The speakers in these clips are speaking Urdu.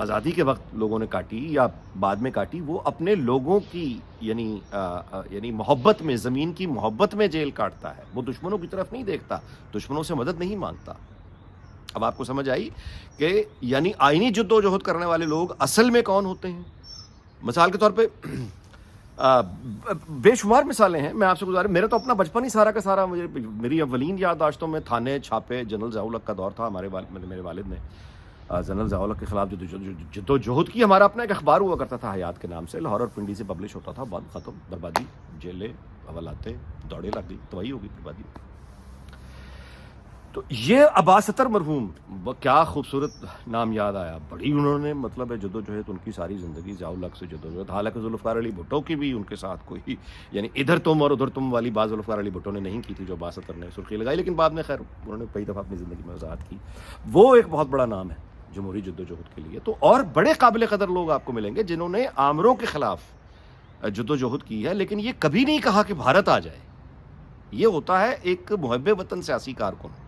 آزادی کے وقت لوگوں نے کاٹی یا بعد میں کاٹی، وہ اپنے لوگوں کی یعنی محبت میں، زمین کی محبت میں جیل کاٹتا ہے، وہ دشمنوں کی طرف نہیں دیکھتا، دشمنوں سے مدد نہیں مانگتا۔ اب آپ کو سمجھ آئی کہ یعنی آئینی جد و جہد کرنے والے لوگ اصل میں کون ہوتے ہیں۔ مثال کے طور پہ بے شمار مثالیں ہیں، میں آپ سے گزارش، میرا تو اپنا بچپن ہی سارا کا سارا، میری اولین یادداشتوں میں تھانے چھاپے، جنرل ضیاء الحق کا دور تھا، میرے والد نے جنرل ضیاء الحق کے خلاف جد و جہد کی۔ ہمارا اپنا ایک اخبار ہوا کرتا تھا حیات کے نام سے، لاہور اور پنڈی سے پبلش ہوتا تھا، بند، ختم، بربادی، جیلیں، حوالاتیں، دوڑے لگ گئی، تباہی ہو گئی، بربادی۔ تو یہ عباس ستر مرحوم، کیا خوبصورت نام یاد آیا، بڑی انہوں نے مطلب ہے جدوجہد، ان کی ساری زندگی ضیاء الحق سے جدوجہد۔ حالانکہ ذوالفقار علی بھٹو کی بھی ان کے ساتھ کوئی یعنی ادھر تم اور ادھر تم والی بات ذوالفقار علی بھٹو نے نہیں کی تھی جو عباس ستر نے سرخی لگائی، لیکن بعد میں خیر انہوں نے کئی دفعہ اپنی زندگی میں وضاحت کی۔ وہ ایک بہت بڑا نام ہے جمہوری جدوجہد کے لیے۔ تو اور بڑے قابل قدر لوگ آپ کو ملیں گے جنہوں نے آمروں کے خلاف جدوجہد کی ہے، لیکن یہ کبھی نہیں کہا کہ بھارت آ جائے۔ یہ ہوتا ہے ایک محب وطن سیاسی کارکن،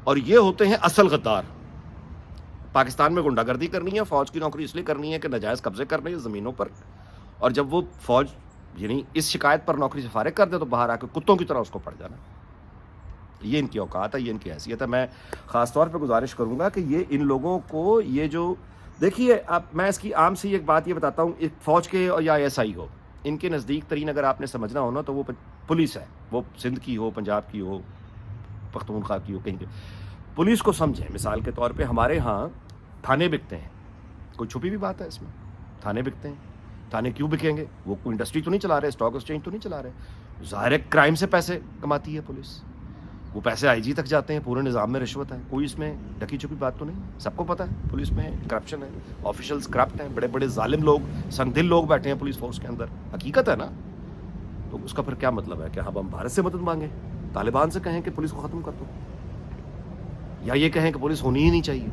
اور یہ ہوتے ہیں اصل غدار۔ پاکستان میں غنڈہ گردی کرنی ہے، فوج کی نوکری اس لیے کرنی ہے کہ ناجائز قبضے کرنے ہیں زمینوں پر، اور جب وہ فوج یعنی اس شکایت پر نوکری سے فارغ کر دے تو باہر آ کے کتوں کی طرح اس کو پڑ جانا۔ یہ ان کی اوقات ہے، یہ ان کی حیثیت ہے۔ میں خاص طور پہ گزارش کروں گا کہ یہ ان لوگوں کو یہ جو دیکھیے، اب میں اس کی عام سی ایک بات یہ بتاتا ہوں، ایک فوج کے یا ایس آئی ہو، ان کے نزدیک ترین اگر آپ نے سمجھنا ہو نا تو وہ پولیس ہے، وہ سندھ کی ہو، پنجاب کی ہو، پختونخوا کی ہو، کہیں کی۔ پولیس کو سمجھیں، مثال کے طور پہ ہمارے ہاں تھانے بکتے ہیں، کوئی چھپی بھی بات ہے اس میں، تھانے بکتے ہیں۔ تھانے کیوں بکیں گے؟ وہ کوئی انڈسٹری تو نہیں چلا رہے، اسٹاک ایکسچینج تو نہیں چلا رہے، ظاہر ہے کرائم سے پیسے کماتی ہے پولیس، وہ پیسے آئی جی تک جاتے ہیں، پورے نظام میں رشوت ہے، کوئی اس میں ڈکی چھپی بات تو نہیں، سب کو پتہ ہے پولیس میں کرپشن ہے، آفیشلز کرپٹ ہیں، بڑے بڑے ظالم لوگ، سنگ دل لوگ بیٹھے ہیں پولیس فورس کے اندر، حقیقت ہے نا۔ تو اس کا پھر کیا مطلب ہے کہ ہم بھارت سے مدد مانگیں، طالبان سے کہیں کہ پولیس کو ختم کر دو، یا یہ کہیں کہ پولیس ہونی ہی نہیں چاہیے؟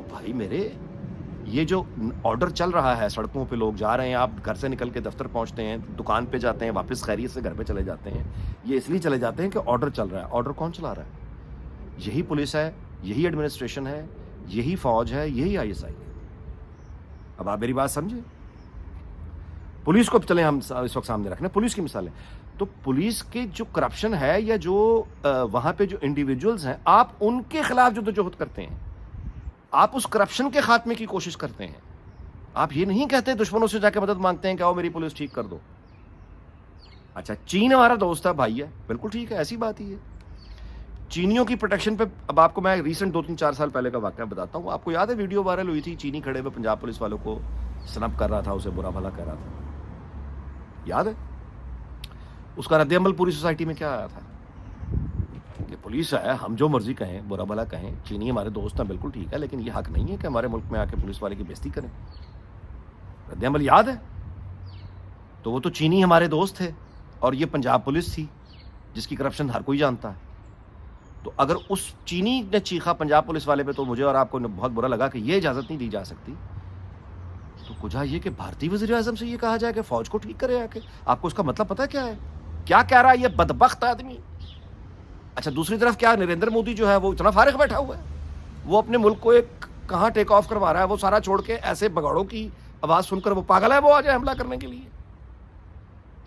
بھائی میرے، یہ جو آرڈر چل رہا ہے، سڑکوں پہ لوگ جا رہے ہیں، آپ گھر سے نکل کے دفتر پہنچتے ہیں، دکان پہ جاتے ہیں، واپس خیریت سے گھر پہ چلے جاتے ہیں، یہ اس لیے چلے جاتے ہیں کہ آرڈر چل رہا ہے۔ آرڈر کون چلا رہا ہے؟ یہی پولیس ہے، یہی ایڈمنسٹریشن ہے، یہی فوج ہے، یہی آئی ایس آئی ہے۔ اب آپ میری بات سمجھیں۔ پولیس کو چلیں ہم اس وقت سامنے رکھنا، پولیس کی مثالیں۔ تو پولیس کے جو کرپشن ہے یا جو وہاں پہ جو انڈیویجولز ہیں، آپ ان کے خلاف جدوجہد کرتے ہیں، آپ اس کرپشن کے خاتمے کی کوشش کرتے ہیں، آپ یہ نہیں کہتے دشمنوں سے جا کے مدد مانگتے ہیں کہ آؤ میری پولیس ٹھیک کر دو۔ اچھا، چین ہمارا دوست ہے، بھائی ہے، بالکل ٹھیک ہے، ایسی بات ہی ہے۔ چینیوں کی پروٹیکشن پہ اب آپ کو میں ریسنٹ 2-3-4 سال پہلے کا واقعہ بتاتا ہوں۔ آپ کو یاد ہے ویڈیو وائرل ہوئی تھی، چینی کھڑے ہوئے پنجاب پولیس والوں کو سنپ کر رہا تھا، اسے برا بھلا کہہ رہا تھا، یاد ہے؟ اس کا رد عمل پوری سوسائٹی میں کیا آیا تھا؟ یہ پولیس ہے، ہم جو مرضی کہیں، برا بھلا کہیں، چینی ہمارے دوست ہیں، بالکل ٹھیک ہے، لیکن یہ حق نہیں ہے کہ ہمارے ملک میں آ کے پولیس والے کی بےزتی کریں۔ رد عمل یاد ہے؟ تو وہ تو چینی ہمارے دوست تھے، اور یہ پنجاب پولیس تھی جس کی کرپشن ہر کوئی جانتا ہے۔ تو اگر اس چینی نے چیخا پنجاب پولیس والے پہ تو مجھے اور آپ کو بہت برا لگا کہ یہ اجازت نہیں دی جا سکتی، تو کجا یہ کہ بھارتی وزیر اعظم سے یہ کہا جائے کہ فوج کو ٹھیک کرے آ کے؟ آپ کو اس کا مطلب پتہ کیا ہے؟ کیا کہہ رہا ہے یہ بدبخت آدمی؟ اچھا، دوسری طرف کیا نریندر مودی جو ہے وہ اتنا فارغ بیٹھا ہوا ہے، وہ اپنے ملک کو ایک کہاں ٹیک آف کروا رہا ہے، وہ سارا چھوڑ کے ایسے بگاڑوں کی آواز سن کر وہ پاگل ہے، وہ آ جائے حملہ کرنے کے لیے؟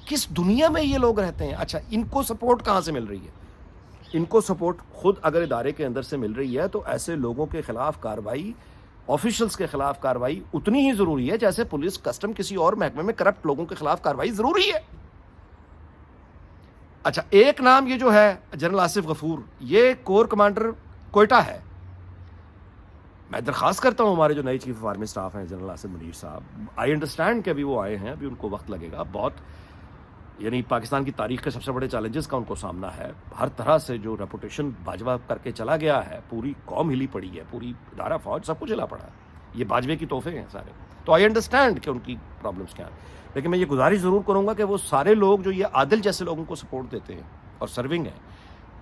کس دنیا میں یہ لوگ رہتے ہیں؟ اچھا، ان کو سپورٹ کہاں سے مل رہی ہے؟ ان کو سپورٹ خود اگر ادارے کے اندر سے مل رہی ہے تو ایسے لوگوں کے خلاف کارروائی، آفیشلز کے خلاف کارروائی اتنی ہی ضروری ہے جیسے پولیس، کسٹم، کسی اور محکمے میں کرپٹ لوگوں کے خلاف کارروائی ضروری ہے۔ اچھا، ایک نام یہ جو ہے جنرل آصف غفور، یہ کور کمانڈر کوئٹہ ہے۔ میں درخواست کرتا ہوں ہمارے جو نئے چیف آف آرمی اسٹاف ہیں جنرل آصف منیر صاحب، آئی انڈرسٹینڈ کہ ابھی وہ آئے ہیں، ابھی ان کو وقت لگے گا، بہت یعنی پاکستان کی تاریخ کے سب سے بڑے چیلنجز کا ان کو سامنا ہے، ہر طرح سے جو ریپوٹیشن باجوہ کر کے چلا گیا ہے، پوری قوم ہلی پڑی ہے، پوری ادارہ فوج سب کچھ ہلا پڑا ہے، یہ باجوے کی تحفے ہیں سارے۔ تو آئی انڈرسٹینڈ کہ ان کی پرابلمس کیا ہیں، لیکن میں یہ گزارش ضرور کروں گا کہ وہ سارے لوگ جو یہ عادل جیسے لوگوں کو سپورٹ دیتے ہیں اور سرونگ ہیں،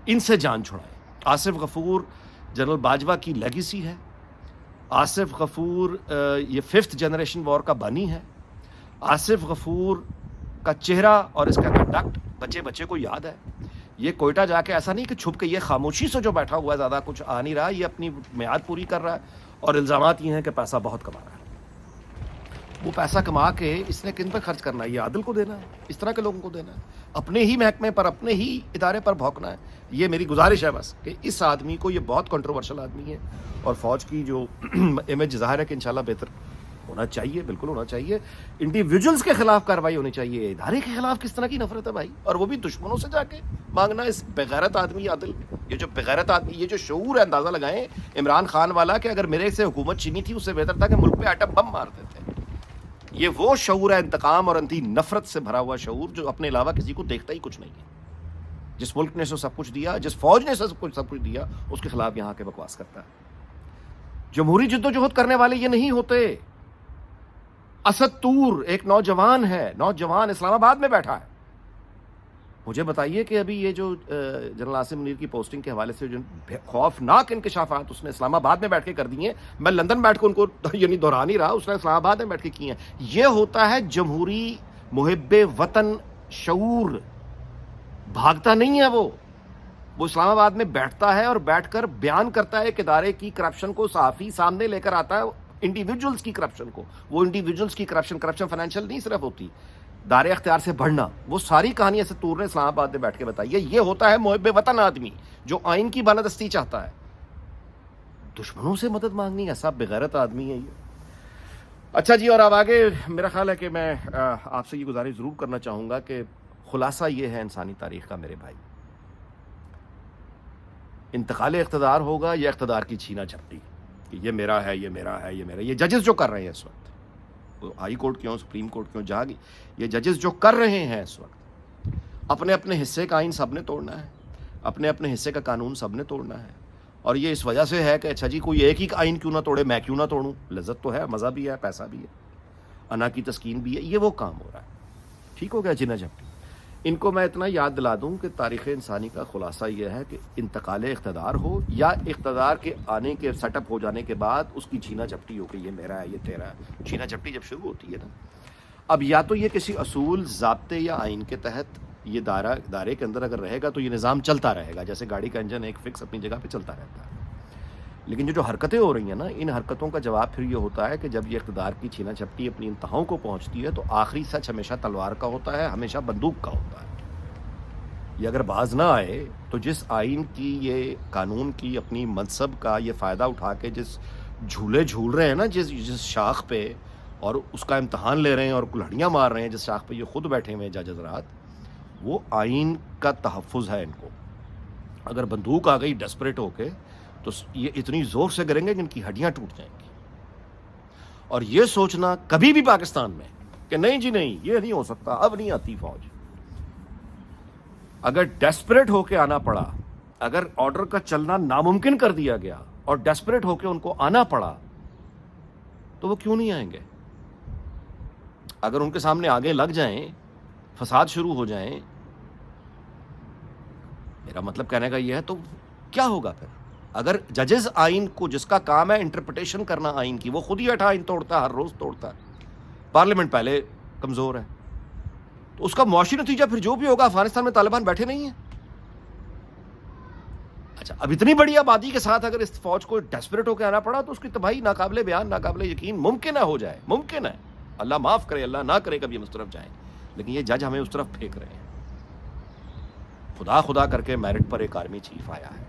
ان سے جان چھڑائیں۔ آصف غفور جنرل باجوہ کی لیگیسی ہے، آصف غفور یہ 5th جنریشن وار کا بانی ہے، آصف غفور کا چہرہ اور اس کا کنڈکٹ بچے بچے کو یاد ہے۔ یہ کوئٹہ جا کے ایسا نہیں کہ چھپ کے یہ خاموشی سے جو بیٹھا ہوا ہے، زیادہ کچھ آ نہیں رہا، یہ اپنی میعاد پوری کر رہا ہے اور الزامات یہ ہیں کہ پیسہ بہت کما رہا ہے. وہ پیسہ کما کے اس نے کن پہ خرچ کرنا ہے؟ یہ عادل کو دینا ہے, اس طرح کے لوگوں کو دینا ہے, اپنے ہی محکمے پر, اپنے ہی ادارے پر بھونکنا ہے. یہ میری گزارش ہے بس کہ اس آدمی کو, یہ بہت کنٹروورشل آدمی ہے, اور فوج کی جو امیج ظاہر ہے کہ انشاءاللہ بہتر ہونا چاہیے, بالکل ہونا چاہیے. انڈیویجولز کے خلاف کارروائی ہونی چاہیے, ادارے کے خلاف کس طرح کی نفرت ہے بھائی, اور وہ بھی دشمنوں سے جا کے مانگنا. اس بغیرت آدمی عادل, یہ جو بغیرت آدمی, یہ جو شعور ہے, اندازہ لگائیں عمران خان والا کہ اگر میرے سے حکومت چینی تھی اس سے بہتر تھا کہ ملک پہ ایٹم بم مار دیتے. یہ وہ شعور ہے, انتقام اور انتی نفرت سے بھرا ہوا شعور, جو اپنے علاوہ کسی کو دیکھتا ہی کچھ نہیں ہے. جس ملک نے سب کچھ دیا, جس فوج نے سب کچھ دیا, اس کے خلاف یہاں کے بکواس کرتا ہے. جمہوری جدوجہد کرنے والے یہ نہیں ہوتے. اسد طور ایک نوجوان ہے, نوجوان اسلام آباد میں بیٹھا ہے. مجھے بتائیے کہ ابھی یہ جو جنرل عاصم منیر کی پوسٹنگ کے حوالے سے جو خوفناک انکشافات اس نے اسلام آباد میں بیٹھ کے کر دیے ہیں, میں لندن بیٹھ کے ان کو یعنی دہرا نہیں رہا, اس نے اسلام آباد میں بیٹھ کے کیے ہیں. یہ ہوتا ہے جمہوری محب وطن شعور. بھاگتا نہیں ہے وہ اسلام آباد میں بیٹھتا ہے اور بیٹھ کر بیان کرتا ہے کہ ادارے کی کرپشن کو صحافی سامنے لے کر آتا ہے, انڈیویجولز کی کرپشن کو. وہ انڈیویجولز کی کرپشن فائنینشیل نہیں صرف ہوتی, دار اختیار سے بڑھنا, وہ ساری کہانی اسد طور نے اسلام آباد میں بیٹھ کے بتائی ہے. یہ ہوتا ہے محب وطن آدمی جو آئین کی بالادستی چاہتا ہے. دشمنوں سے مدد مانگنی, ایسا بغیرت آدمی ہے یہ. اچھا جی, اور اب آگے میرا خیال ہے کہ میں آپ سے یہ گزارش ضرور کرنا چاہوں گا کہ خلاصہ یہ ہے انسانی تاریخ کا میرے بھائی, انتقال اقتدار ہوگا یا اقتدار کی چھینا جھپٹی, کہ یہ میرا ہے, یہ میرا ہے, یہ میرا. یہ ججز جو کر رہے ہیں اس وقت, ہائی کورٹ کیوں, سپریم کورٹ کیوں, جہاں یہ ججز جو کر رہے ہیں اس وقت, اپنے اپنے حصے کا آئین سب نے توڑنا ہے, اپنے اپنے حصے کا قانون سب نے توڑنا ہے. اور یہ اس وجہ سے ہے کہ اچھا جی کوئی ایک ہی آئین کیوں نہ توڑے, میں کیوں نہ توڑوں, لذت تو ہے, مزہ بھی ہے, پیسہ بھی ہے, انا کی تسکین بھی ہے. یہ وہ کام ہو رہا ہے. ٹھیک ہو گیا جنا جھپٹی. ان کو میں اتنا یاد دلا دوں کہ تاریخ انسانی کا خلاصہ یہ ہے کہ انتقال اقتدار ہو یا اقتدار کے آنے کے سیٹ اپ ہو جانے کے بعد اس کی چھینا جھپٹی ہو کہ یہ میرا ہے, یہ تیرا ہے. چھینا جھپٹی جب شروع ہوتی ہے نا, اب یا تو یہ کسی اصول, ضابطے یا آئین کے تحت یہ دائرے کے اندر اگر رہے گا تو یہ نظام چلتا رہے گا, جیسے گاڑی کا انجن ایک فکس اپنی جگہ پہ چلتا رہتا ہے. لیکن جو حرکتیں ہو رہی ہیں نا, ان حرکتوں کا جواب پھر یہ ہوتا ہے کہ جب یہ اقتدار کی چھینا جھپٹی اپنی انتہاؤں کو پہنچتی ہے تو آخری سچ ہمیشہ تلوار کا ہوتا ہے, ہمیشہ بندوق کا ہوتا ہے. یہ اگر باز نہ آئے تو جس آئین کی, یہ قانون کی, اپنی منصب کا یہ فائدہ اٹھا کے جس جھولے جھول رہے ہیں نا, جس شاخ پہ, اور اس کا امتحان لے رہے ہیں اور کلہڑیاں مار رہے ہیں جس شاخ پہ یہ خود بیٹھے ہوئے ہیں جج حضرات, وہ آئین کا تحفظ ہے ان کو. اگر بندوق آ گئی ڈیسپریٹ ہو کے تو یہ اتنی زور سے گریں گے کہ ان کی ہڈیاں ٹوٹ جائیں گی. اور یہ سوچنا کبھی بھی پاکستان میں کہ نہیں جی نہیں, یہ نہیں ہو سکتا, اب نہیں آتی فوج. اگر ڈیسپریٹ ہو کے آنا پڑا, اگر آرڈر کا چلنا ناممکن کر دیا گیا اور ڈیسپریٹ ہو کے ان کو آنا پڑا, تو وہ کیوں نہیں آئیں گے؟ اگر ان کے سامنے آگے لگ جائیں, فساد شروع ہو جائیں, میرا مطلب کہنے کا یہ ہے, تو کیا ہوگا پھر؟ اگر ججز آئین کو, جس کا کام ہے انٹرپریٹیشن کرنا آئین کی, وہ خود ہی بیٹھا آئین توڑتا ہے, ہر روز توڑتا ہے. پارلیمنٹ پہلے کمزور ہے, تو اس کا معاشی نتیجہ پھر جو بھی ہوگا, افغانستان میں طالبان بیٹھے نہیں ہیں. اچھا, اب اتنی بڑی آبادی کے ساتھ اگر اس فوج کو ڈیسپریٹ ہو کے آنا پڑا تو اس کی تباہی ناقابل بیان, ناقابل یقین, ممکن ہے ہو جائے, ممکن ہے. اللہ معاف کرے, اللہ نہ کرے کبھی ہم اس طرف جائیں, لیکن یہ جج ہمیں اس طرف پھینک رہے ہیں. خدا کر کے میرٹ پر ایک آرمی چیف آیا ہے,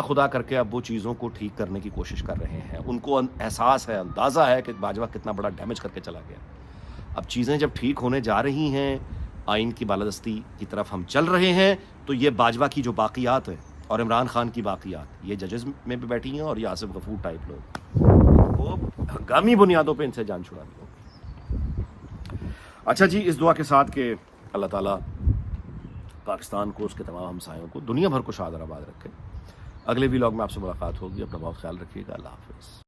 خدا کر کے اب وہ چیزوں کو ٹھیک کرنے کی کوشش کر رہے ہیں. ان کو احساس ہے, اندازہ ہے کہ باجوہ کتنا بڑا ڈیمیج کر کے چلا گیا. اب چیزیں جب ٹھیک ہونے جا رہی ہیں, آئین کی بالادستی کی طرف ہم چل رہے ہیں, تو یہ باجوہ کی جو باقیات ہیں اور عمران خان کی باقیات, یہ ججز میں بھی بیٹھی ہیں, اور یہ آصف غفور ٹائپ لوگ, وہ ہنگامی بنیادوں پہ ان سے جان چھڑانی ہوگی. اچھا جی, اس دعا کے ساتھ کہ اللہ تعالیٰ پاکستان کو, اس کے تمام ہمسایوں کو, دنیا بھر کو شاد اور آباد رکھے. اگلے ویلاگ میں آپ سے ملاقات ہوگی. اپنا بہت خیال رکھیے گا. اللہ حافظ.